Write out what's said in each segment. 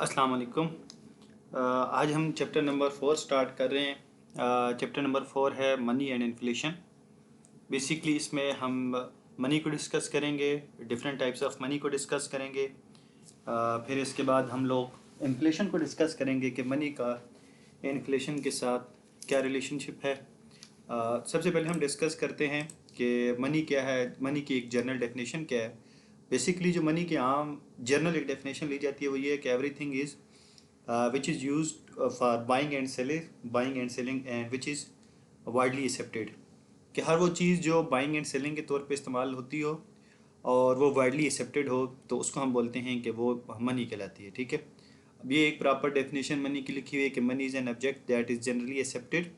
अस्सलाम वालेकुम। आज हम चैप्टर नंबर 4 स्टार्ट कर रहे हैं। चैप्टर नंबर 4 है मनी एंड इन्फ्लेशन। बेसिकली इसमें हम मनी को डिस्कस करेंगे, डिफरेंट टाइप्स ऑफ मनी को डिस्कस करेंगे। फिर इसके बाद हम लोग इन्फ्लेशन को डिस्कस करेंगे कि मनी का इन्फ्लेशन के साथ क्या रिलेशनशिप है। सबसे पहले हम डिस्कस करते हैं कि मनी क्या है, मनी की एक जनरल डेफिनेशन क्या है। बेसिकली जो मनी की आम जनरल एक डेफिनेशन ली जाती है वो ये है कि everything is which is used for buying and selling and which is widely accepted। कि हर वो चीज़ जो बाइंग एंड सेलिंग के तौर पे इस्तेमाल होती हो और वो वाइडली एक्सेप्टेड हो तो उसको हम बोलते हैं कि वो मनी कहलाती है। ठीक है, अब ये एक प्रॉपर डेफिनेशन मनी की लिखी हुई है कि money is an object that is generally accepted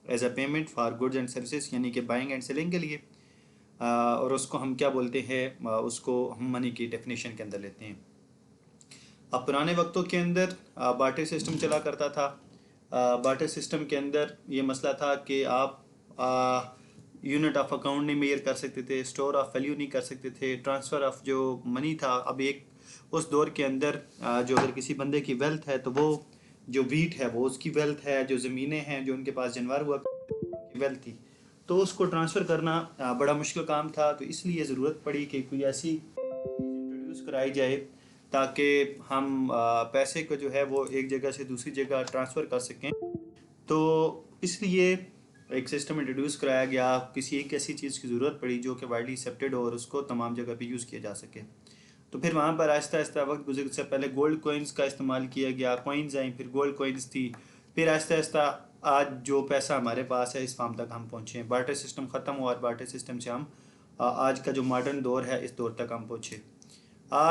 as a payment for goods and services, यानी कि बाइंग एंड सेलिंग के लिए। और उसको हम क्या बोलते हैं, उसको हम मनी की डेफिनेशन के अंदर लेते हैं। अब पुराने वक्तों के अंदर बार्टर सिस्टम चला करता था। बार्टर सिस्टम के अंदर ये मसला था कि आप यूनिट ऑफ अकाउंट नहीं मेजर कर सकते थे, स्टोर ऑफ वैल्यू नहीं कर सकते थे, ट्रांसफ़र ऑफ जो मनी था। अब एक उस दौर के अंदर जो अगर किसी बंदे की वेल्थ है तो वो जो वीट है वो उसकी वेल्थ है, जो ज़मीनें हैं जो उनके पास जानवर हुआ उनकी वेल्थ थी, तो उसको ट्रांसफ़र करना बड़ा मुश्किल काम था। तो इसलिए ज़रूरत पड़ी कि कोई ऐसी इंट्रोड्यूस कराई जाए ताकि हम पैसे को जो है वो एक जगह से दूसरी जगह ट्रांसफ़र कर सकें। तो इसलिए एक सिस्टम इंट्रोड्यूस कराया गया, किसी एक ऐसी चीज़ की ज़रूरत पड़ी जो कि वाइडली एक्सेप्टेड हो और उसको तमाम जगह पे यूज़ किया जा सके। तो फिर वहाँ पर आहिस्ता आहिस्ता वक्त गुजरने से पहले गोल्ड कॉइन्स का इस्तेमाल किया गया, कॉइन्स आई, फिर गोल्ड कॉइन्स थी, फिर आहिस्ता आहिस्ता आज जो पैसा हमारे पास है इस फार्म तक हम पहुँचे हैं। बार्टर सिस्टम ख़त्म हुआ और बार्टर सिस्टम से हम आज का जो मॉडर्न दौर है इस दौर तक हम पहुँचे।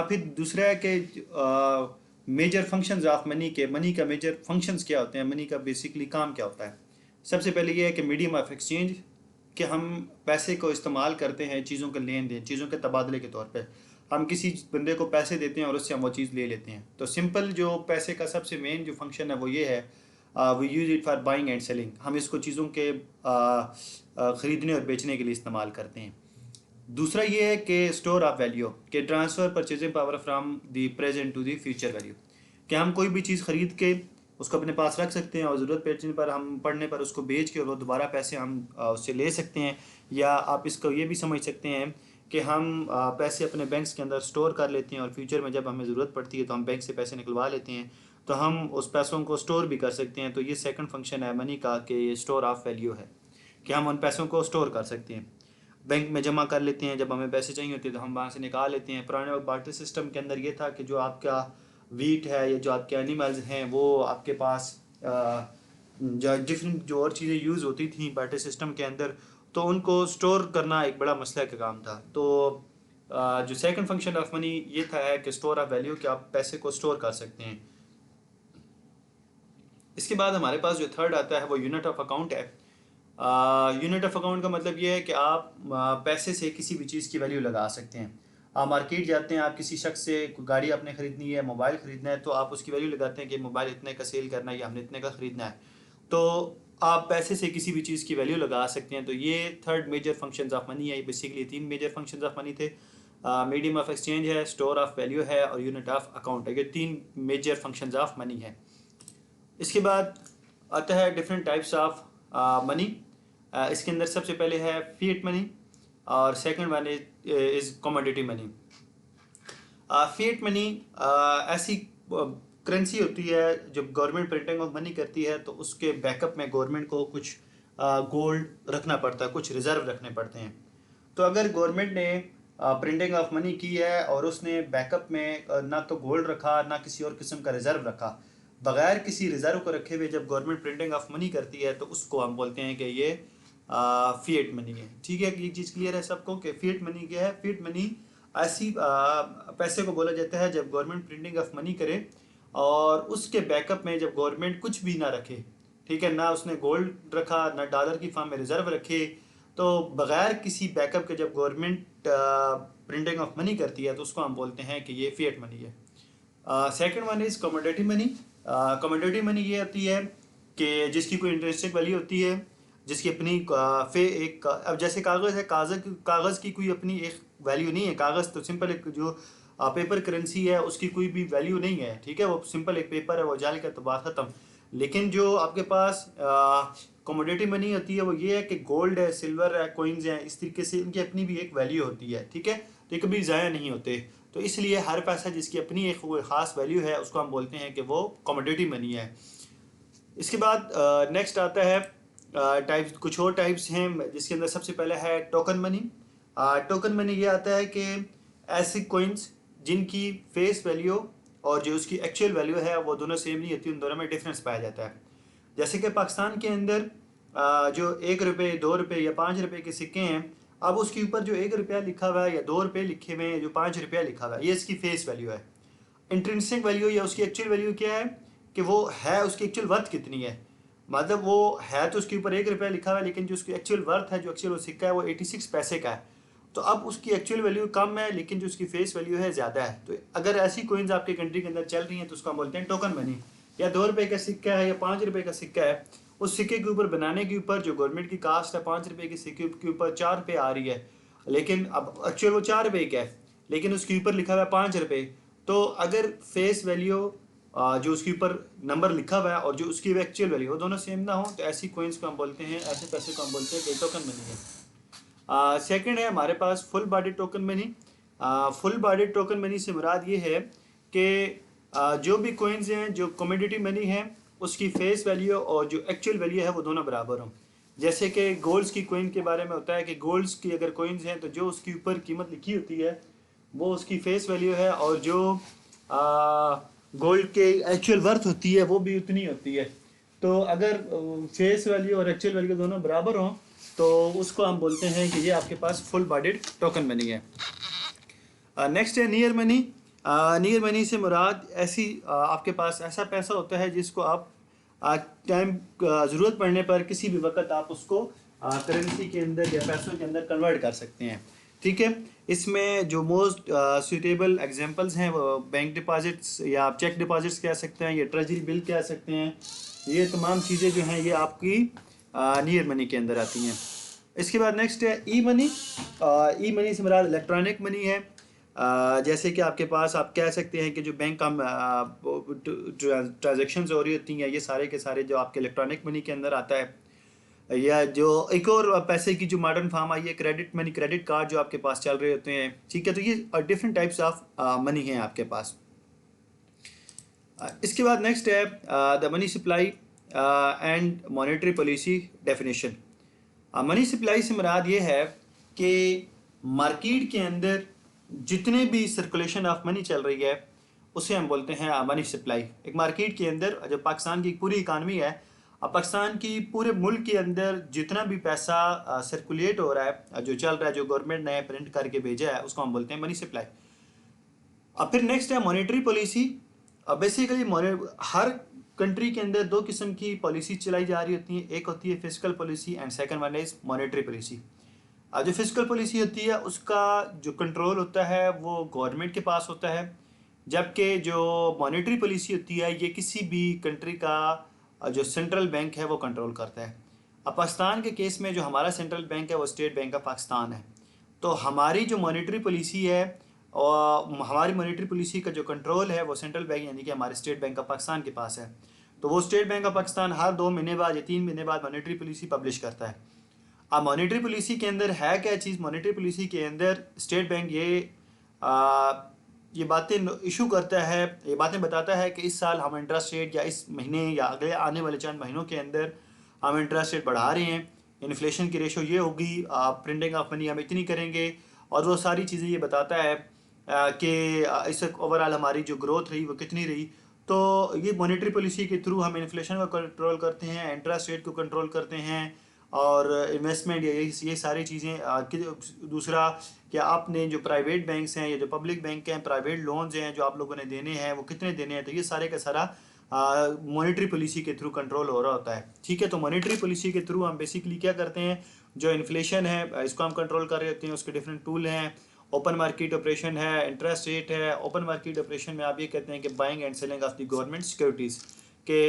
फिर दूसरा है कि मेजर फंक्शंस ऑफ मनी के, मनी का मेजर फंक्शंस क्या होते हैं, मनी का बेसिकली काम क्या होता है। सबसे पहले ये है कि मीडियम ऑफ एक्सचेंज, कि हम पैसे को इस्तेमाल करते हैं चीज़ों के लेन देन, चीज़ों के तबादले के तौर पे। हम किसी बंदे को पैसे देते हैं और उससे हम वो चीज़ ले लेते हैं। तो सिंपल जो पैसे का सबसे मेन जो फंक्शन है वो ये है, we use it for buying and selling. हम इसको चीज़ों के ख़रीदने और बेचने के लिए इस्तेमाल करते हैं। दूसरा ये है कि स्टोर ऑफ वैल्यू, के transfer purchasing power from the present to the future value, कि हम कोई भी चीज़ ख़रीद के उसको अपने पास रख सकते हैं और ज़रूरत पड़ने पर हम पढ़ने पर उसको बेच के और वो दोबारा पैसे हम उससे ले सकते हैं। या आप इसको ये भी समझ सकते हैं कि हम पैसे अपने बैंक्स के अंदर स्टोर कर लेते हैं और फ्यूचर में जब हमें ज़रूरत पड़ती है तो हम बैंक से पैसे निकलवा लेते हैं, तो हम उस पैसों को स्टोर भी कर सकते हैं। तो ये सेकंड फंक्शन है मनी का कि ये स्टोर ऑफ वैल्यू है, कि हम उन पैसों को स्टोर कर सकते हैं, बैंक में जमा कर लेते हैं, जब हमें पैसे चाहिए होते हैं तो हम वहाँ से निकाल लेते हैं। पुराने वक्त बार्टर सिस्टम के अंदर ये था कि जो आपका वीट है या जो आपके एनिमल्स हैं वो आपके पास जो डिफरेंट जो और चीज़ें यूज़ होती थी बार्टर सिस्टम के अंदर, तो उनको स्टोर करना एक बड़ा मसला का काम था। तो जो सेकंड फंक्शन ऑफ मनी ये था है कि स्टोर ऑफ वैल्यू, कि आप पैसे को स्टोर कर सकते हैं। इसके बाद हमारे पास जो थर्ड आता है वो यूनिट ऑफ अकाउंट है। यूनिट ऑफ अकाउंट का मतलब ये है कि आप पैसे से किसी भी चीज़ की वैल्यू लगा सकते हैं। आप मार्केट जाते हैं, आप किसी शख्स से कोई गाड़ी आपने ख़रीदनी है, मोबाइल ख़रीदना है, तो आप उसकी वैल्यू लगाते हैं कि मोबाइल इतने का सेल करना है या हमने इतने का ख़रीदना है। तो आप पैसे से किसी भी चीज़ की वैल्यू लगा सकते हैं। तो ये third major functions of money है। ये बेसिकली तीन मेजर फंक्शंस ऑफ मनी थे। मीडियम ऑफ एक्सचेंज है, स्टोर ऑफ वैल्यू है और यूनिट ऑफ अकाउंट है। ये तीन मेजर फंक्शंस ऑफ मनी है। इसके बाद आता है डिफरेंट टाइप्स ऑफ मनी। इसके अंदर सबसे पहले है फिएट मनी और second one is commodity money. Fiat money ऐसी करेंसी होती है जब गवर्नमेंट प्रिंटिंग ऑफ मनी करती है तो उसके बैकअप में गवर्नमेंट को कुछ गोल्ड रखना पड़ता है, कुछ रिज़र्व रखने पड़ते हैं। तो अगर गवर्नमेंट ने प्रिंटिंग ऑफ मनी की है और उसने बैकअप में ना तो गोल्ड रखा ना किसी और किस्म का रिज़र्व रखा, बगैर किसी रिज़र्व को रखे हुए जब गवर्नमेंट प्रिंटिंग ऑफ मनी करती है तो उसको हम बोलते हैं कि ये फिएट मनी है। ठीक है, ये चीज़ क्लियर है सबको कि फिएट मनी क्या है। फिएट मनी ऐसी पैसे को बोला जाता है जब गवर्नमेंट प्रिंटिंग ऑफ मनी करे और उसके बैकअप में जब गवर्नमेंट कुछ भी ना रखे, ठीक है, ना उसने गोल्ड रखा ना डॉलर की फॉर्म में रिज़र्व रखे, तो बगैर किसी बैकअप के जब गवर्नमेंट प्रिंटिंग ऑफ मनी करती है तो उसको हम बोलते हैं कि ये फिएट मनी है। Second one is commodity money. Commodity money ये होती है कि जिसकी कोई इंटरेस्टिंग वैल्यू होती है, जिसकी अपनी अब जैसे कागज़ है, कागज़ की कोई अपनी एक वैल्यू नहीं है। कागज़ तो सिंपल एक जो पेपर करेंसी है उसकी कोई भी वैल्यू नहीं है, ठीक है, वो सिंपल एक पेपर है, वो जाल का तो बात खत्म। लेकिन जो आपके पास कमोडिटी मनी होती है वो ये है कि गोल्ड है, सिल्वर है, कॉइन्स हैं, इस तरीके से इनकी अपनी भी एक वैल्यू होती है, ठीक है, तो ये कभी ज़ाया नहीं होते। तो इसलिए हर पैसा जिसकी अपनी एक ख़ास वैल्यू है उसको हम बोलते हैं कि वो कमोडिटी मनी है। इसके बाद नेक्स्ट आता है टाइप्स, कुछ और टाइप्स हैं जिसके अंदर सबसे पहले है टोकन मनी। टोकन मनी ये आता है कि ऐसे कॉइन्स जिनकी फेस वैल्यू और जो उसकी एक्चुअल वैल्यू है वो दोनों सेम नहीं होती, उन दोनों में डिफरेंस पाया जाता है। जैसे कि पाकिस्तान के अंदर जो 1 रुपये, 2 रुपये या 5 रुपये के सिक्के हैं, अब उसके ऊपर जो 1 रुपया लिखा हुआ है या 2 रुपये लिखे हुए हैं, जो 5 रुपया लिखा हुआ है, ये इसकी फेस वैल्यू है। इंट्रिंसिक वैल्यू या उसकी एक्चुअल वैल्यू क्या है कि वो है, उसकी एक्चुअल वर्थ कितनी है, मतलब वो है तो उसके ऊपर 1 रुपया लिखा हुआ है, लेकिन जो उसकी एक्चुअल वर्थ है, जो एक्चुअल वो सिक्का है वो 86 पैसे का है। तो अब उसकी एक्चुअल वैल्यू कम है लेकिन जो उसकी फेस वैल्यू है ज़्यादा है। तो अगर ऐसी कोइंस आपके कंट्री के अंदर चल रही हैं तो उसको हम बोलते हैं टोकन मनी। या 2 रुपये का सिक्का है या 5 रुपये का सिक्का है, उस सिक्के के ऊपर बनाने के ऊपर जो गवर्नमेंट की कास्ट है 5 रुपये के सिक्के के ऊपर 4 रुपये आ रही है, लेकिन अब एक्चुअल वो 4 रुपये का है लेकिन उसके ऊपर लिखा हुआ है 5 रुपये। तो अगर फेस वैल्यू जो उसके ऊपर नंबर लिखा हुआ है और जो उसकी एक्चुअल वैल्यू वो दोनों सेम ना हो तो ऐसी कोइंस को हम बोलते हैं, ऐसे पैसे को हम बोलते हैं कि टोकन मनी है। सेकंड है हमारे पास full body token money. Full body token money से मुराद ये है कि जो भी कोइंस हैं, जो कमोडिटी मनी है, उसकी फेस वैल्यू और जो एक्चुअल वैल्यू है वो दोनों बराबर हों। जैसे कि गोल्ड्स की कोइन के बारे में होता है कि गोल्ड्स की अगर कोइंस हैं तो जो उसके ऊपर कीमत लिखी होती है वो उसकी फेस वैल्यू है, और जो गोल्ड के एक्चुअल वर्थ होती है वो भी उतनी होती है। तो अगर फेस वैल्यू और एक्चुअल वैल्यू दोनों बराबर हों तो उसको हम बोलते हैं कि ये आपके पास फुल बॉडीड टोकन मनी है। नेक्स्ट है नियर मनी। नियर मनी से मुराद ऐसी आपके पास ऐसा पैसा होता है जिसको आप टाइम ज़रूरत पड़ने पर किसी भी वक्त आप उसको करेंसी के अंदर या पैसों के अंदर कन्वर्ट कर सकते हैं, ठीक है। इसमें जो मोस्ट सूटेबल एग्जांपल्स हैं वो बैंक डिपॉजिट्स या आप चेक डिपॉजिट्स कह सकते हैं या ट्रेजरी बिल कह सकते हैं। ये तमाम चीज़ें जो हैं ये आपकी नियर मनी के अंदर आती हैं। इसके बाद नेक्स्ट है ई मनी। ई मनी से मुराद इलेक्ट्रॉनिक मनी है। जैसे कि आपके पास आप कह सकते हैं कि जो बैंक का ट्रांजेक्शन्स हो रही होती हैं ये सारे के सारे जो आपके इलेक्ट्रॉनिक मनी के अंदर आता है। या जो एक और पैसे की जो मॉडर्न फॉर्म आई है क्रेडिट मनी, क्रेडिट कार्ड जो आपके पास चल रहे होते हैं, ठीक है। तो ये डिफरेंट टाइप्स ऑफ मनी हैं आपके पास। इसके बाद नेक्स्ट है the money supply and monetary policy definition. Money supply से मुराद ये है कि मार्केट के अंदर जितने भी सर्कुलेशन ऑफ मनी चल रही है उसे हम बोलते हैं मनी सप्लाई। एक मार्केट के अंदर जो पाकिस्तान की पूरी इकानमी है, पाकिस्तान की पूरे मुल्क के अंदर जितना भी पैसा सर्कुलेट हो रहा है, जो चल रहा है, जो गवर्नमेंट ने प्रिंट करके भेजा है, उसको हम बोलते हैं मनी सप्लाई। अब फिर नेक्स्ट है मॉनेटरी पॉलिसी। बेसिकली हर कंट्री के अंदर दो किस्म की पॉलिसी चलाई जा रही होती हैं, एक होती है physical policy and second one is monetary policy. जो फिजिकल पॉलिसी होती है उसका जो कंट्रोल होता है वो गवर्नमेंट के पास होता है, जबकि जो मॉनेटरी पॉलिसी होती है ये किसी भी कंट्री का जो सेंट्रल बैंक है वो कंट्रोल करता है। अब पाकिस्तान के केस में जो हमारा सेंट्रल बैंक है वो स्टेट बैंक ऑफ पाकिस्तान है। तो हमारी जो मॉनेटरी पॉलिसी है और हमारी मॉनेटरी पॉलिसी का जो कंट्रोल है वो सेंट्रल बैंक यानी कि हमारे स्टेट बैंक ऑफ पाकिस्तान के पास है। तो वो स्टेट बैंक ऑफ पाकिस्तान हर 2 महीने बाद या 3 महीने बाद मॉनेटरी पॉलिसी पब्लिश करता है। अब मॉनेटरी पॉलिसी के अंदर है क्या चीज़, मॉनेटरी पॉलिसी के अंदर स्टेट बैंक ये बातें इशू करता है, ये बातें बताता है कि इस साल हम इंटरेस्ट रेट या इस महीने या अगले आने वाले चंद महीनों के अंदर हम इंटरेस्ट रेट बढ़ा रहे हैं, इन्फ्लेशन की रेशो ये होगी, प्रिंटिंग ऑफ मनी हम इतनी करेंगे, और वो सारी चीज़ें ये बताता है कि इस ओवरऑल हमारी जो ग्रोथ रही वो कितनी रही। तो ये मॉनेटरी पॉलिसी के थ्रू हम इन्फ्लेशन को कंट्रोल करते हैं, इंटरेस्ट रेट को कंट्रोल करते हैं, और इन्वेस्टमेंट या ये सारी चीज़ें। दूसरा कि आपने जो प्राइवेट बैंक्स हैं या जो पब्लिक बैंक हैं, प्राइवेट लोन्स हैं जो आप लोगों ने देने हैं वो कितने देने हैं, तो ये सारे का सारा मॉनेटरी पॉलिसी के थ्रू कंट्रोल हो रहा होता है, ठीक है। तो मॉनेटरी पॉलिसी के थ्रू हम बेसिकली क्या करते हैं, जो इन्फ्लेशन है इसको हम कंट्रोल कर रहे होते हैं। उसके डिफरेंट टूल हैं, ओपन मार्केट ऑपरेशन है, इंटरेस्ट रेट है। ओपन मार्केट ऑपरेशन में आप ये कहते हैं कि buying and selling of the government securities, के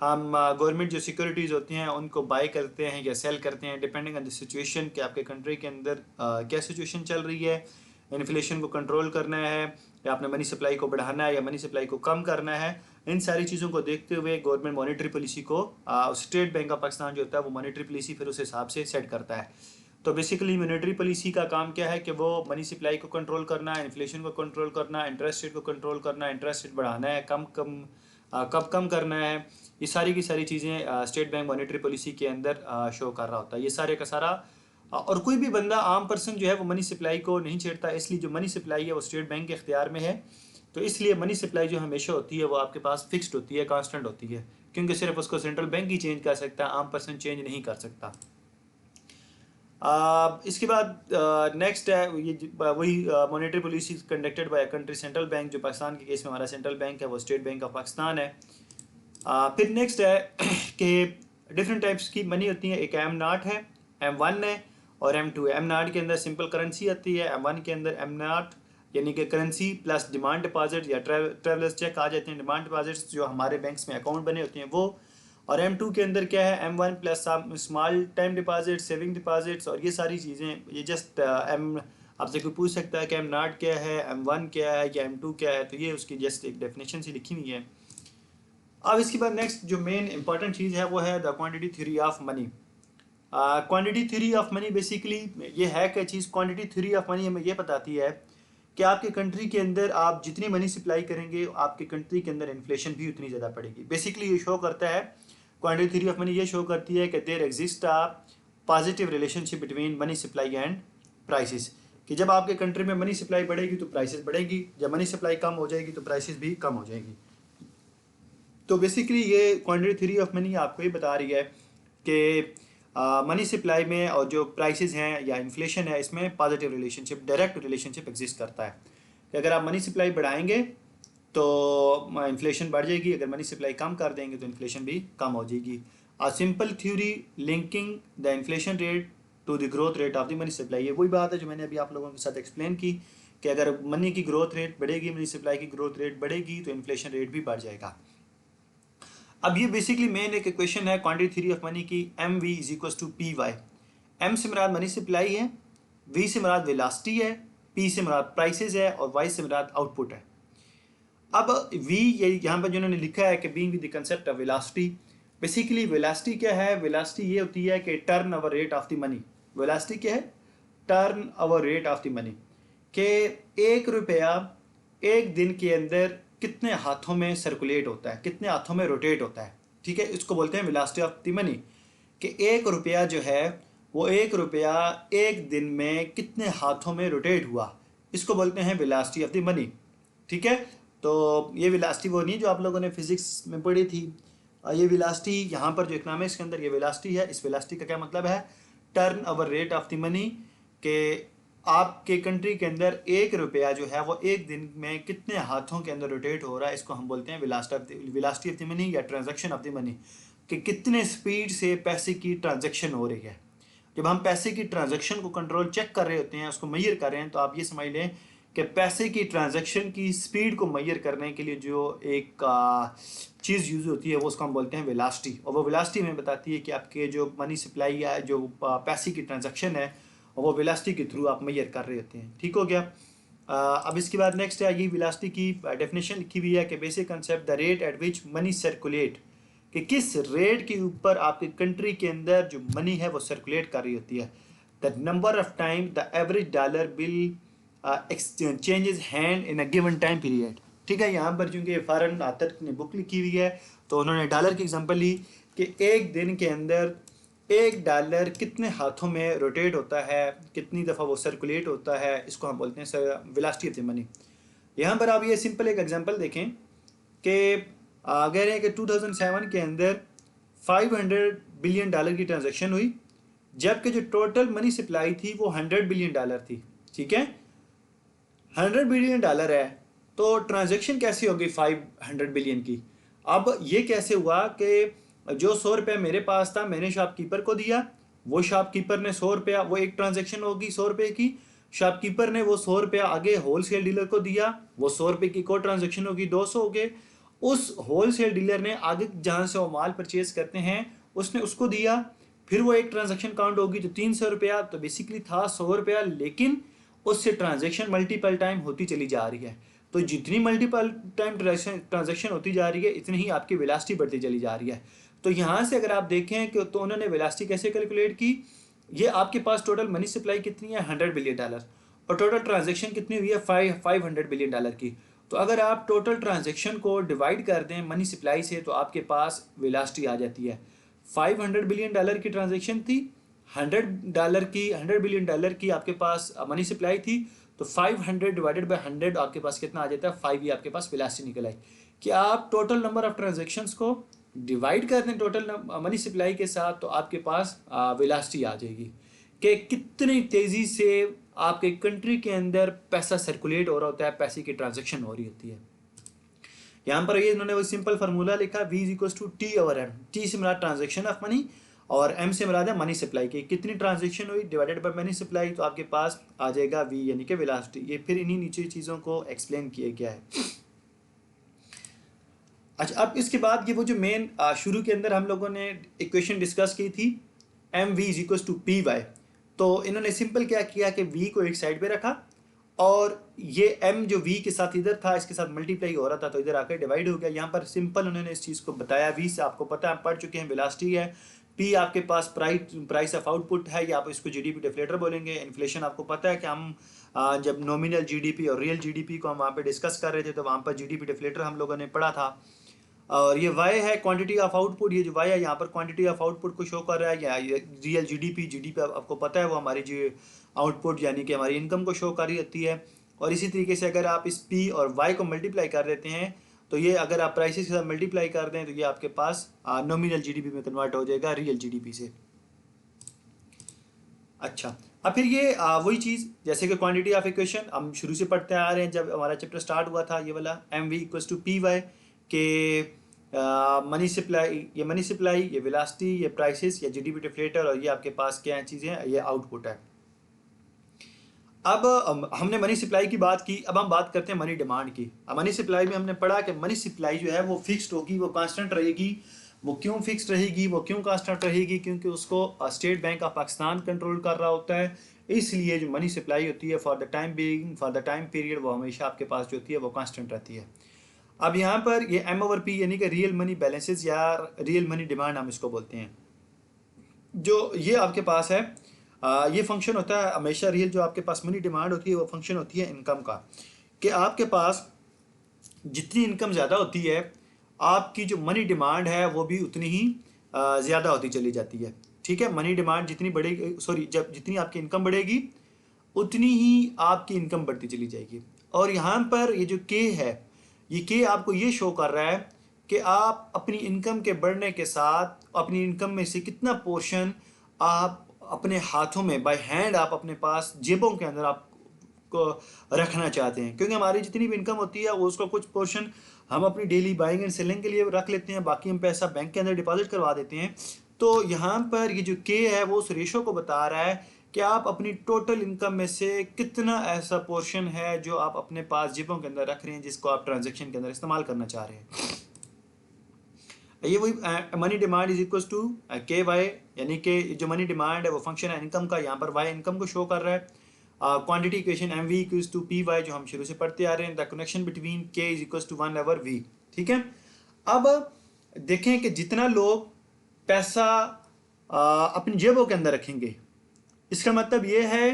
हम गवर्नमेंट जो सिक्योरिटीज़ होती हैं उनको बाय करते हैं या सेल करते हैं डिपेंडिंग ऑन द सिचुएशन कि आपके कंट्री के अंदर क्या सिचुएशन चल रही है। इन्फ्लेशन को कंट्रोल करना है, या आपने मनी सप्लाई को बढ़ाना है या मनी सप्लाई को कम करना है, इन सारी चीज़ों को देखते हुए गवर्नमेंट मॉनेटरी पॉलिसी को स्टेट बैंक ऑफ पाकिस्तान जो होता है वो मॉनेटरी पॉलिसी फिर उस हिसाब से सेट करता है। तो बेसिकली मॉनेटरी पॉलिसी का काम क्या है कि वो मनी सप्लाई को कंट्रोल करना, इन्फ्लेशन को कंट्रोल करना, इंटरेस्ट रेट को कंट्रोल करना, इंटरेस्ट रेट बढ़ाना है, कब कम करना है, ये सारी की सारी चीज़ें स्टेट बैंक मॉनेटरी पॉलिसी के अंदर शो कर रहा होता है। ये सारे का सारा और कोई भी बंदा आम पर्सन जो है वो मनी सप्लाई को नहीं छेड़ता, इसलिए जो मनी सप्लाई है वो स्टेट बैंक के इख्तियार में है। तो इसलिए मनी सप्लाई जो हमेशा होती है वो आपके पास फिक्स्ड होती है, कांस्टेंट होती है, क्योंकि सिर्फ उसको सेंट्रल बैंक ही चेंज कर सकता है, आम पर्सन चेंज नहीं कर सकता। इसके बाद नेक्स्ट है ये वही monetary policy conducted by country central bank, जो पाकिस्तान के केस में हमारा सेंट्रल बैंक है वो स्टेट बैंक ऑफ पाकिस्तान है। फिर नेक्स्ट है कि डिफरेंट टाइप्स की मनी होती है, एक M0 है, M1 है और M2 है। M0 के अंदर सिंपल करेंसी आती है, M1 के अंदर M0 यानी कि करेंसी प्लस डिमांड डिपॉजिट या ट्रेवलर्स चेक आ जाते हैं, डिमांड डिपॉजिट्स जो हमारे बैंक्स में अकाउंट बने होते हैं वो। और M2 के अंदर क्या है, M1 plus small time deposit, saving deposits और ये सारी चीज़ें। ये जस्ट आपसे कोई पूछ सकता है कि M0 क्या है, M1 क्या है या M2 क्या है, तो ये उसकी जस्ट एक डेफिनेशन सी लिखी हुई है। अब इसके बाद नेक्स्ट जो मेन इंपॉर्टेंट चीज़ है वो है the quantity theory of money. Quantity theory of money basically ये है क्या चीज़, क्वांटिटी थ्योरी ऑफ मनी हमें ये बताती है कि आपके कंट्री के अंदर आप जितनी मनी सप्लाई करेंगे आपके कंट्री के अंदर इन्फ्लेशन भी उतनी ज़्यादा पड़ेगी। बेसिकली ये शो करता है, क्वांटिटी थ्योरी ऑफ मनी ये शो करती है कि there exist a positive relationship between money supply and prices, कि जब आपके कंट्री में मनी सप्लाई बढ़ेगी तो प्राइसेस बढ़ेगी, जब मनी सप्लाई कम हो जाएगी तो प्राइसेस भी कम हो जाएगी। तो बेसिकली ये क्वांटिटी थ्योरी ऑफ मनी आपको ये बता रही है कि मनी सप्लाई में और जो प्राइसेस हैं या इन्फ्लेशन है इसमें positive relationship, direct relationship exist करता है कि अगर आप मनी सप्लाई बढ़ाएंगे तो इन्फ्लेशन बढ़ जाएगी, अगर मनी सप्लाई कम कर देंगे तो इन्फ्लेशन भी कम हो जाएगी। A simple theory linking the inflation rate to the growth rate of the money supply. ये वही बात है जो मैंने अभी आप लोगों के साथ एक्सप्लेन की कि अगर मनी की ग्रोथ रेट बढ़ेगी, मनी सप्लाई की ग्रोथ रेट बढ़ेगी तो इन्फ्लेशन रेट भी बढ़ जाएगा। अब ये बेसिकली मेन एक इक्वेशन है क्वांटिटी थ्योरी ऑफ मनी की, M V is equal to P Y. M से मुराद मनी सप्लाई है, वी से मुराद वेलोसिटी है, पी से मुराद प्राइसेस है और वाई से मुराद आउटपुट है। अब वी ये यहाँ पर जिन्होंने लिखा है कि being with the concept of velocity, basically velocity क्या है, वेलोसिटी ये होती है कि turn over rate of the money. Velocity क्या है, turn over rate of the money, कि 1 रुपया एक दिन के अंदर कितने हाथों में सर्कुलेट होता है, कितने हाथों में रोटेट होता है, ठीक है, इसको बोलते हैं वेलोसिटी ऑफ द मनी। कि 1 रुपया जो है वो 1 रुपया एक दिन में कितने हाथों में रोटेट हुआ, इसको बोलते हैं वेलोसिटी ऑफ द मनी, ठीक है। तो ये वेलोसिटी वो नहीं जो आप लोगों ने फिजिक्स में पढ़ी थी, ये वेलोसिटी यहाँ पर जो इकोनॉमिक्स के अंदर ये वेलोसिटी है, इस वेलोसिटी का क्या मतलब है, turn over rate of the money, के आपके कंट्री के अंदर 1 रुपया जो है वो एक दिन में कितने हाथों के अंदर रोटेट हो रहा है, इसको हम बोलते हैं वेलोसिटी ऑफ द मनी या ट्रांजैक्शन ऑफ द मनी, कि कितने स्पीड से पैसे की ट्रांजैक्शन हो रही है। जब हम पैसे की ट्रांजैक्शन को कंट्रोल चेक कर रहे होते हैं, उसको मेजर कर रहे हैं, तो आप ये समझ लें कि पैसे की ट्रांजैक्शन की स्पीड को मेजर करने के लिए जो एक चीज़ यूज़ होती है वो उसको हम बोलते हैं वेलोसिटी। और वो वेलोसिटी हमें बताती है कि आपके जो मनी सप्लाई या जो पैसे की ट्रांजैक्शन है वो वेलोसिटी के थ्रू आप मेजर कर रहे होते हैं, ठीक हो गया। अब इसके बाद नेक्स्ट है, ये वेलोसिटी की डेफिनेशन लिखी हुई है कि basic concept the rate at which money circulate, कि किस रेट के ऊपर आपके कंट्री के अंदर जो मनी है वो सर्कुलेट कर रही होती है। The number of time the average dollar bill changes hand in a given time period, ठीक है। यहाँ पर चूँकि फॉरेन आतर ने बुक लिखी हुई है तो उन्होंने डॉलर की एग्जांपल ली कि एक दिन के अंदर $1 कितने हाथों में रोटेट होता है, कितनी दफ़ा वो सर्कुलेट होता है, इसको हम बोलते हैं वेलोसिटी ऑफ द मनी। यहाँ पर आप ये सिंपल एक एग्जांपल देखें कि अगर है कि 2007 के अंदर $500 बिलियन की ट्रांजैक्शन हुई, जबकि जो टोटल मनी सप्लाई थी वो $100 बिलियन थी, ठीक है। $100 बिलियन है तो ट्रांजैक्शन कैसी होगी 500 बिलियन की। अब ये कैसे हुआ कि जो 100 रुपया मेरे पास था मैंने शॉपकीपर को दिया, वो शॉपकीपर ने 100 रुपया, वो एक ट्रांजैक्शन होगी 100 रुपये की, शॉपकीपर ने वो 100 रुपया आगे होलसेल डीलर को दिया, वो 100 रुपये की को ट्रांजैक्शन होगी 200 हो गए। उस होलसेल डीलर ने आगे जहाँ से वो माल परचेज करते हैं उसने उसको दिया, फिर वो एक ट्रांजैक्शन काउंट होगी तो 300 रुपया, तो बेसिकली था 100 रुपया, लेकिन उससे ट्रांजैक्शन मल्टीपल टाइम होती चली जा रही है। तो जितनी मल्टीपल टाइम ट्रांजैक्शन होती जा रही है इतनी ही आपकी वेलोसिटी बढ़ती चली जा रही है। तो यहाँ से अगर आप देखें कि तो उन्होंने वेलोसिटी कैसे कैलकुलेट की, ये आपके पास टोटल मनी सप्लाई कितनी है $100 बिलियन और टोटल ट्रांजैक्शन कितनी हुई है $500 बिलियन की। तो अगर आप टोटल ट्रांजैक्शन को डिवाइड कर दें मनी सप्लाई से तो आपके पास वेलोसिटी आ जाती है। $500 बिलियन की ट्रांजैक्शन थी, $100 की आपके पास मनी सप्लाई थी, तो 500 डिवाइडेड बाय 100 आपके पास कितना आ जाता है 5, ये आपके पास वेलोसिटी निकल आई। कि आप टोटल नंबर ऑफ ट्रांजैक्शंस को डिवाइड कर दें टोटल मनी सप्लाई के साथ तो आपके पास वेलोसिटी आ जाएगी कि कितनी तेज़ी से आपके कंट्री के अंदर पैसा सर्कुलेट हो रहा होता है, पैसे की ट्रांजैक्शन हो रही होती है। यहाँ पर ये इन्होंने वो सिंपल फार्मूला लिखा V = T/M। T से मुराद ट्रांजैक्शन ऑफ मनी और M से मुराद है मनी सप्लाई की। कितनी ट्रांजैक्शन हुई डिवाइडेड बाय मनी सप्लाई तो आपके पास आ जाएगा V यानी कि वेलोसिटी। ये फिर इन्हीं नीचे चीज़ों को एक्सप्लेन किया गया है। अच्छा, अब इसके बाद ये वो जो मेन शुरू के अंदर हम लोगों ने इक्वेशन डिस्कस की थी MV = PY। तो इन्होंने सिंपल क्या किया कि V को एक साइड पे रखा और ये M जो V के साथ इधर था इसके साथ मल्टीप्लाई हो रहा था तो इधर आकर डिवाइड हो गया। यहाँ पर सिंपल उन्होंने इस चीज़ को बताया। V से आपको पता है, हम पढ़ चुके हैं, वेलोसिटी है। P आपके पास प्राइस ऑफ आउटपुट है, या आप इसको GDP डिफ्लेटर बोलेंगे। इन्फ्लेशन आपको पता है कि हम जब नॉमिनल GDP और रियल GDP को हम वहाँ पे डिस्कस कर रहे थे तो वहाँ पर GDP डिफ्लेटर हम लोगों ने पढ़ा था। और ये Y है क्वांटिटी ऑफ आउटपुट। ये जो Y है यहाँ पर क्वांटिटी ऑफ आउटपुट को शो कर रहा है। या रियल GDP आपको पता है वो हमारी जो आउटपुट यानी कि हमारी इनकम को शो कर रही होती है। और इसी तरीके से अगर आप इस P और Y को मल्टीप्लाई कर देते हैं तो ये अगर आप प्राइसेस के साथ मल्टीप्लाई कर दें तो ये आपके पास नॉमिनल GDP में कन्वर्ट हो जाएगा रियल GDP से। अच्छा, अब फिर ये वही चीज़ जैसे कि क्वांटिटी ऑफ इक्वेशन हम शुरू से पढ़ते आ रहे हैं, जब हमारा चैप्टर स्टार्ट हुआ था ये वाला MV = PY के मनी सप्लाई, ये मनी सप्लाई, ये वेलोसिटी, ये प्राइसेस, ये GDP डिफ्लेटर और ये आपके पास क्या चीज़ें हैं, ये आउटपुट है। अब हमने मनी सप्लाई की बात की, अब हम बात करते हैं मनी डिमांड की। अब मनी सप्लाई में हमने पढ़ा कि मनी सप्लाई जो है वो फिक्स्ड होगी, वो कांस्टेंट रहेगी। वो क्यों फिक्स्ड रहेगी, वो क्यों कांस्टेंट रहेगी? क्योंकि उसको state bank of Pakistan control कर रहा होता है। इसलिए जो मनी सप्लाई होती है for the time being, for the time period, वो हमेशा आपके पास जो होती है वो कांस्टेंट रहती है। अब यहाँ पर ये M/P यानी कि रियल मनी बैलेंसेस या रियल मनी डिमांड हम इसको बोलते हैं। जो ये आपके पास है ये फंक्शन होता है हमेशा रियल, जो आपके पास मनी डिमांड होती है वो फंक्शन होती है इनकम का। कि आपके पास जितनी इनकम ज़्यादा होती है आपकी जो मनी डिमांड है वो भी उतनी ही ज़्यादा होती चली जाती है। ठीक है, मनी डिमांड जितनी बढ़ेगी, जब जितनी आपकी इनकम बढ़ेगी उतनी ही आपकी इनकम बढ़ती चली जाएगी। और यहाँ पर ये जो के है, ये के आपको ये शो कर रहा है कि आप अपनी इनकम के बढ़ने के साथ अपनी इनकम में से कितना पोर्शन आप अपने हाथों में बाय हैंड आप अपने पास जेबों के अंदर आप को रखना चाहते हैं। क्योंकि हमारी जितनी भी इनकम होती है उसका कुछ पोर्शन हम अपनी डेली बाइंग एंड सेलिंग के लिए रख लेते हैं, बाकी हम पैसा बैंक के अंदर डिपॉजिट करवा देते हैं। तो यहाँ पर ये जो के है वो उस रेशो को बता रहा है कि आप अपनी टोटल इनकम में से कितना ऐसा पोर्शन है जो आप अपने पास जेबों के अंदर रख रहे हैं, जिसको आप ट्रांजेक्शन के अंदर इस्तेमाल करना चाह रहे हैं। ये वही मनी डिमांड = KY, यानी कि जो मनी डिमांड है वो फंक्शन है इनकम का। यहाँ पर Y इनकम को शो कर रहा है। क्वांटिटी इक्वेशन MV = PY जो हम शुरू से पढ़ते आ रहे हैं। The connection between K = 1/V। ठीक है, अब देखें कि जितना लोग पैसा अपनी जेबों के अंदर रखेंगे, इसका मतलब ये है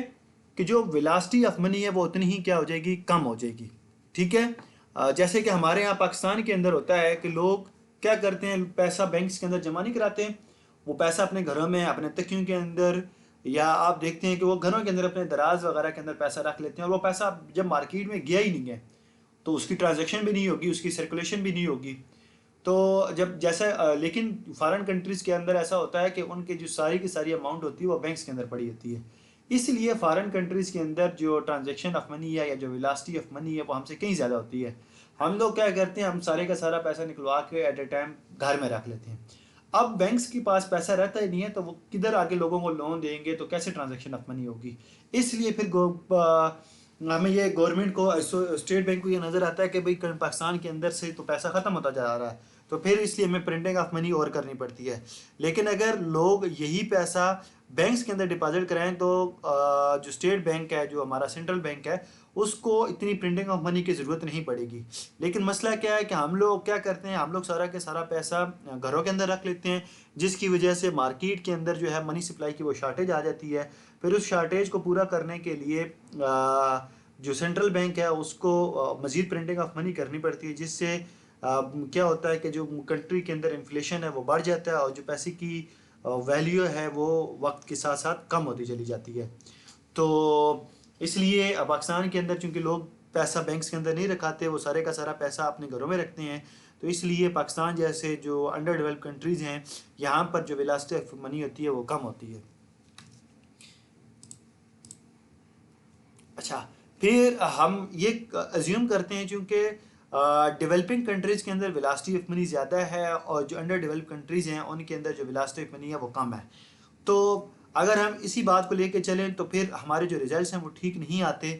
कि जो वेलोसिटी ऑफ मनी है वो उतनी ही क्या हो जाएगी, कम हो जाएगी। ठीक है, जैसे कि हमारे यहाँ पाकिस्तान के अंदर होता है कि लोग क्या करते हैं, पैसा बैंक्स के अंदर जमा नहीं कराते हैं, वो पैसा अपने घरों में, अपने तकियों के अंदर, या आप देखते हैं कि वो घरों के अंदर अपने दराज वगैरह के अंदर पैसा रख लेते हैं। और वो पैसा जब मार्केट में गया ही नहीं है तो उसकी ट्रांजैक्शन भी नहीं होगी, उसकी सर्कुलेशन भी नहीं होगी। तो जब जैसा लेकिन फॉरेन कंट्रीज़ के अंदर ऐसा होता है कि उनके जो सारी की सारी अमाउंट होती है वो बैंक्स के अंदर पड़ी होती है। इसलिए फॉरेन कंट्रीज़ के अंदर जो ट्रांजैक्शन ऑफ मनी है या जो वेलोसिटी ऑफ मनी है वो हमसे कहीं ज़्यादा होती है। हम लोग क्या करते हैं, हम सारे का सारा पैसा निकलवा के एट ए टाइम घर में रख लेते हैं। अब बैंक्स के पास पैसा रहता ही नहीं है तो वो किधर आके लोगों को लोन देंगे, तो कैसे ट्रांजैक्शन ऑफ मनी होगी। इसलिए फिर हमें ये गवर्नमेंट को स्टेट बैंक को ये नज़र आता है कि भाई पाकिस्तान के अंदर से तो पैसा ख़त्म होता जा रहा है, तो फिर इसलिए हमें प्रिंटिंग ऑफ मनी और करनी पड़ती है। लेकिन अगर लोग यही पैसा बैंक्स के अंदर डिपॉजिट कराएं तो जो स्टेट बैंक है, जो हमारा सेंट्रल बैंक है, उसको इतनी प्रिंटिंग ऑफ मनी की ज़रूरत नहीं पड़ेगी। लेकिन मसला क्या है कि हम लोग क्या करते हैं, हम लोग सारा के सारा पैसा घरों के अंदर रख लेते हैं, जिसकी वजह से मार्केट के अंदर जो है मनी सप्लाई की वो शार्टेज आ जाती है। फिर उस शार्टेज को पूरा करने के लिए जो सेंट्रल बैंक है उसको मज़ीद प्रिंटिंग ऑफ मनी करनी पड़ती है, जिससे क्या होता है कि जो कंट्री के अंदर इन्फ्लेशन है वो बढ़ जाता है और जो पैसे की वैल्यू है वो वक्त के साथ साथ कम होती चली जाती है। तो इसलिए पाकिस्तान के अंदर चूँकि लोग पैसा बैंक्स के अंदर नहीं रखाते, वो सारे का सारा पैसा अपने घरों में रखते हैं, तो इसलिए पाकिस्तान जैसे जो अंडर डेवलप कंट्रीज़ हैं, यहाँ पर जो वेलोसिटी ऑफ मनी होती है वो कम होती है। अच्छा, फिर हम ये अज्यूम करते हैं चूँकि डेवलपिंग कंट्रीज़ के अंदर वेलोसिटी ऑफ मनी ज़्यादा है और जो अंडर डेवलप कंट्रीज़ हैं उनके अंदर जो वेलोसिटी ऑफ मनी है वो कम है। तो अगर हम इसी बात को लेके चलें तो फिर हमारे जो रिजल्ट्स हैं वो ठीक नहीं आते,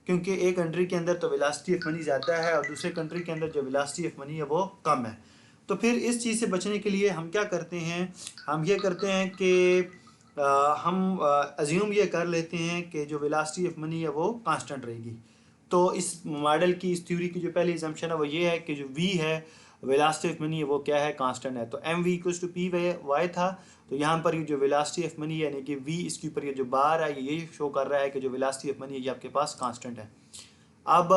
क्योंकि एक कंट्री के अंदर तो वेलोसिटी ऑफ मनी ज़्यादा है और दूसरे कंट्री के अंदर जो वेलोसिटी ऑफ मनी है वो कम है। तो फिर इस चीज़ से बचने के लिए हम क्या करते हैं, हम ये करते हैं कि हम अज्यूम ये कर लेते हैं कि जो वेलोसिटी ऑफ मनी है वो कांस्टेंट रहेगी। तो इस मॉडल की, इस थ्योरी की जो पहली एजम्पशन है वो ये है कि जो v है, वेलोसिटी ऑफ मनी है, वो क्या है, कांस्टेंट है। तो mv equals to P Y था, तो यहाँ पर ये जो वेलोसिटी ऑफ मनी है यानी कि v, इसके ऊपर ये जो बार है ये शो कर रहा है कि जो वेलोसिटी ऑफ मनी है ये आपके पास कांस्टेंट है। अब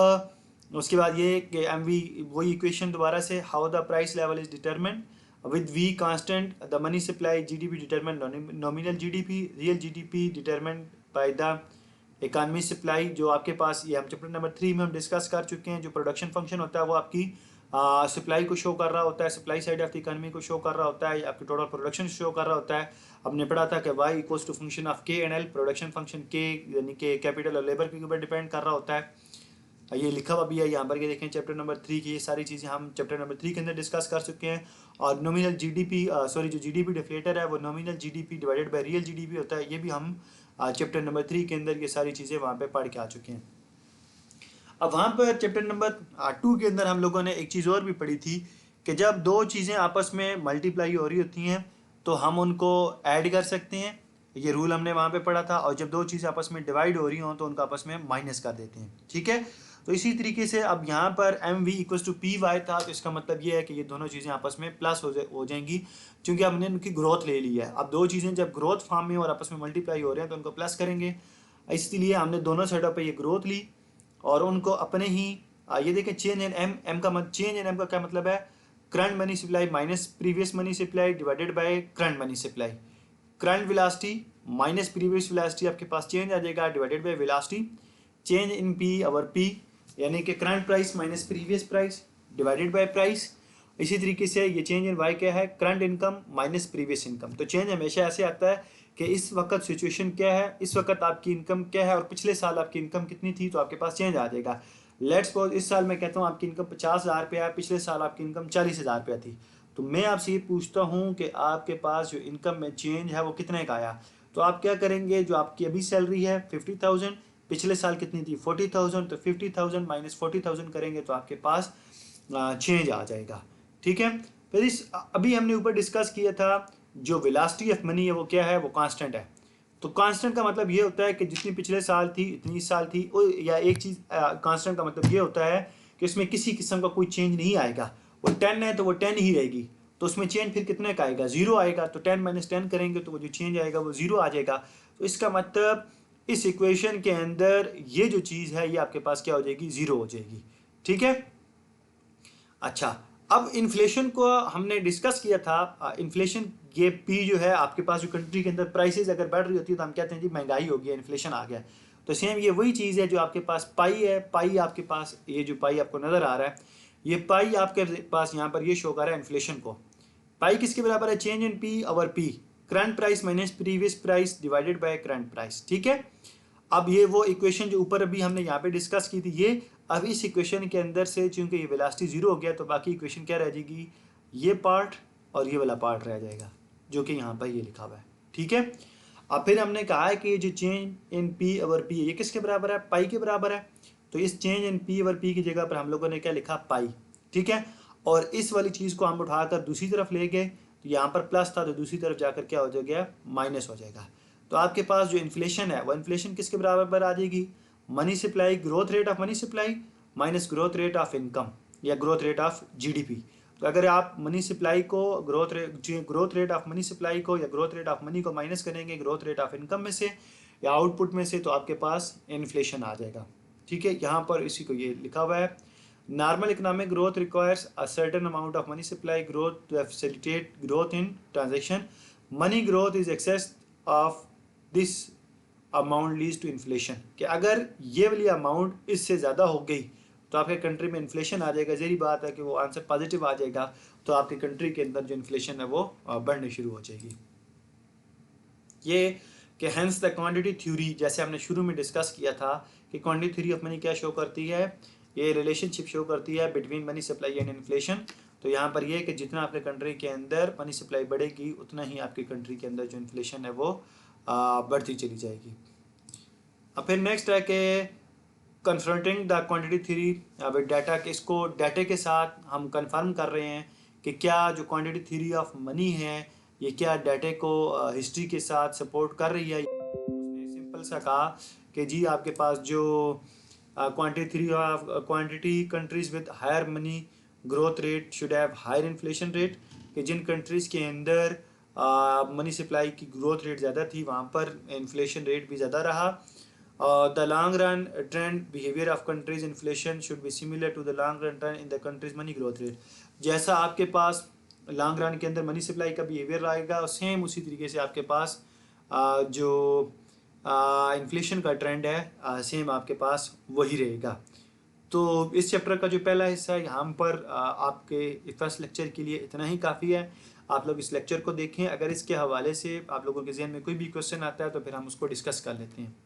उसके बाद ये कि mv, वही इक्वेशन दोबारा से, how the price level is determined with v constant, the money supply GDP determined nominal GDP, real GDP determined by the economy supply। जो आपके पास ये हम चैप्टर नंबर 3 में हम डिस्कस कर चुके हैं। जो प्रोडक्शन फंक्शन होता है वो आपकी सप्लाई को शो कर रहा होता है, supply side of the economy को शो कर रहा होता है, आपकी टोटल प्रोडक्शन शो कर रहा होता है। हमने पढ़ा था कि y equals to function of K and L, production function के यानी कि कैपिटल और लेबर के ऊपर डिपेंड कर रहा होता है। ये लिखा हुआ भी है यहाँ पर, ये देखें चैप्टर नंबर 3 की ये सारी चीज़ें हम चैप्टर नंबर 3 के अंदर डिस्कस कर चुके हैं। और नॉमिनल जीडीपी, सॉरी, जो जीडीपी डिफ्लेटर है वो nominal GDP divided by real GDP होता है, ये भी हम चैप्टर नंबर 3 के अंदर ये सारी चीज़ें वहाँ पे पढ़ के आ चुके हैं। अब वहाँ पर चैप्टर नंबर 2 के अंदर हम लोगों ने एक चीज़ और भी पढ़ी थी कि जब दो चीज़ें आपस में मल्टीप्लाई हो रही होती हैं तो हम उनको ऐड कर सकते हैं, ये रूल हमने वहाँ पे पढ़ा था। और जब दो चीज़ें आपस में डिवाइड हो रही हों तो उनको आपस में माइनस कर देते हैं, ठीक है। तो इसी तरीके से अब यहाँ पर M V equals to P Y था, तो इसका मतलब ये है कि ये दोनों चीज़ें आपस में प्लस हो जाएंगी, क्योंकि हमने उनकी ग्रोथ ले ली है। अब दो चीज़ें जब ग्रोथ फॉर्म में और आपस में मल्टीप्लाई हो रहे हैं तो उनको प्लस करेंगे, इसलिए हमने दोनों साइडों पर ये ग्रोथ ली और उनको अपने ही ये देखें change in M, change in M का क्या मतलब है, current money supply minus previous money supply divided by current money supply. Current velocity minus previous velocity आपके पास चेंज आ जाएगा divided by velocity. Change in P, or P यानी कि current price minus previous price divided by price. इसी तरीके से ये चेंज इन वाई क्या है, current income minus previous income. तो चेंज हमेशा ऐसे आता है कि इस वक्त सिचुएशन क्या है, इस वक्त आपकी इनकम क्या है और पिछले साल आपकी इनकम कितनी थी, तो आपके पास चेंज आ जाएगा। लेट्स सपोज इस साल मैं कहता हूँ आपकी इनकम 50,000 रुपया है, पिछले साल आपकी इनकम 40,000 रुपया थी। तो मैं आपसे ये पूछता हूँ कि आपके पास जो इनकम में चेंज है वो कितने का आया। तो आप क्या करेंगे, जो आपकी अभी सैलरी है 50,000, पिछले साल कितनी थी 40,000, तो 50,000 माइनस 40,000 करेंगे तो आपके पास चेंज आ जाएगा, ठीक है। फिर इस अभी हमने ऊपर डिस्कस किया था जो वेलोसिटी ऑफ मनी है वो क्या है, वो कांस्टेंट है। तो कांस्टेंट का मतलब ये होता है कि जितनी पिछले साल थी इतनी इस साल थी, या एक चीज़ कांस्टेंट का मतलब ये होता है कि उसमें किसी किस्म का कोई चेंज नहीं आएगा। वो 10 है तो वो 10 ही रहेगी, तो उसमें चेंज फिर कितने का आएगा, 0 आएगा। तो 10 माइनस 10 करेंगे तो वो जो चेंज आएगा वो 0 आ जाएगा। तो इसका मतलब इस इक्वेशन के अंदर ये जो चीज़ है ये आपके पास क्या हो जाएगी, 0 हो जाएगी, ठीक है। अच्छा, अब इन्फ्लेशन को हमने डिस्कस किया था। इन्फ्लेशन ये पी जो है आपके पास जो कंट्री के अंदर प्राइसेस अगर बढ़ रही होती है तो हम कहते हैं जी महंगाई हो गया, इन्फ्लेशन आ गया। तो सेम ये वही चीज़ है जो आपके पास पाई है। पाई आपके पास, ये जो पाई आपको नज़र आ रहा है, ये पाई आपके पास यहाँ पर ये शो कर रहा है इन्फ्लेशन को। पाई किसके बराबर है, change in P over P, current price minus previous price divided by current price, ठीक है। अब ये वो इक्वेशन जो ऊपर अभी हमने यहाँ पे डिस्कस की थी, ये अब इस इक्वेशन के अंदर से चूंकि ये वेलोसिटी 0 हो गया तो बाकी इक्वेशन क्या रह जाएगी, ये पार्ट और ये वाला पार्ट रह जाएगा जो कि यहाँ पर ये लिखा हुआ है, ठीक है। अब फिर हमने कहा है कि जो change in P over P ये किसके बराबर है, पाई के बराबर है। तो इस change in P over P की जगह पर हम लोगों ने क्या लिखा, पाई, ठीक है। और इस वाली चीज़ को हम उठाकर दूसरी तरफ ले गए, तो यहाँ पर प्लस था तो दूसरी तरफ जाकर क्या हो जाएगा, माइनस हो जाएगा। तो आपके पास जो इन्फ्लेशन है वो इन्फ्लेशन किसके बराबर आ जाएगी, money supply, growth rate of money supply minus growth rate of income या ग्रोथ रेट ऑफ जीडीपी। तो अगर आप मनी सप्लाई को growth rate of money supply को या ग्रोथ रेट ऑफ मनी को माइनस करेंगे ग्रोथ रेट ऑफ इनकम में से या आउटपुट में से, तो आपके पास इन्फ्लेशन आ जाएगा, ठीक है। यहाँ पर इसी को ये लिखा हुआ है, normal economic growth requires a certain amount of money supply growth to facilitate growth in transaction, money growth is excess of this amount leads to inflation. कि अगर ये वाली अमाउंट इससे ज़्यादा हो गई तो आपके कंट्री में इन्फ्लेशन आ जाएगा। ज़हरी बात है कि वो आंसर पॉजिटिव आ जाएगा तो आपकी कंट्री के अंदर जो इन्फ्लेशन है वो बढ़नी शुरू हो जाएगी। ये कि हेंस द क्वांटिटी थ्योरी, जैसे हमने शुरू में डिस्कस किया था कि क्वांटिटी थ्योरी ऑफ मनी क्या शो करती है, ये रिलेशनशिप शो करती है between money supply and inflation. तो यहाँ पर ये कि जितना आपके कंट्री के अंदर मनी सप्लाई बढ़ेगी उतना ही आपकी कंट्री के अंदर जो इन्फ्लेशन है वो बढ़ती चली जाएगी। अब फिर नेक्स्ट है कि confronting the quantity theory with data, कि इसको डाटे के साथ हम कंफर्म कर रहे हैं कि क्या जो क्वांटिटी थ्योरी ऑफ मनी है ये क्या डाटे को हिस्ट्री के साथ सपोर्ट कर रही है। उसने सिंपल सा कहा कि जी आपके पास जो quantity theory of quantity countries with higher money growth rate should have higher inflation rate, कि जिन कंट्रीज़ के अंदर मनी सप्लाई की ग्रोथ रेट ज़्यादा थी वहाँ पर इन्फ्लेशन रेट भी ज़्यादा रहा। The long run trend behavior of countries inflation should be similar to the long run trend in the country's money growth rate। जैसा आपके पास लॉन्ग रन के अंदर मनी सप्लाई का बिहेवियर आएगा सेम उसी तरीके से आपके पास जो इन्फ्लेशन का ट्रेंड है सेम आपके पास वही रहेगा। तो इस चैप्टर का जो पहला हिस्सा है यहाँ पर आपके फर्स्ट लेक्चर के लिए इतना ही काफ़ी है। आप लोग इस लेक्चर को देखें, अगर इसके हवाले से आप लोगों के जहन में कोई भी क्वेश्चन आता है तो फिर हम उसको डिस्कस कर लेते हैं।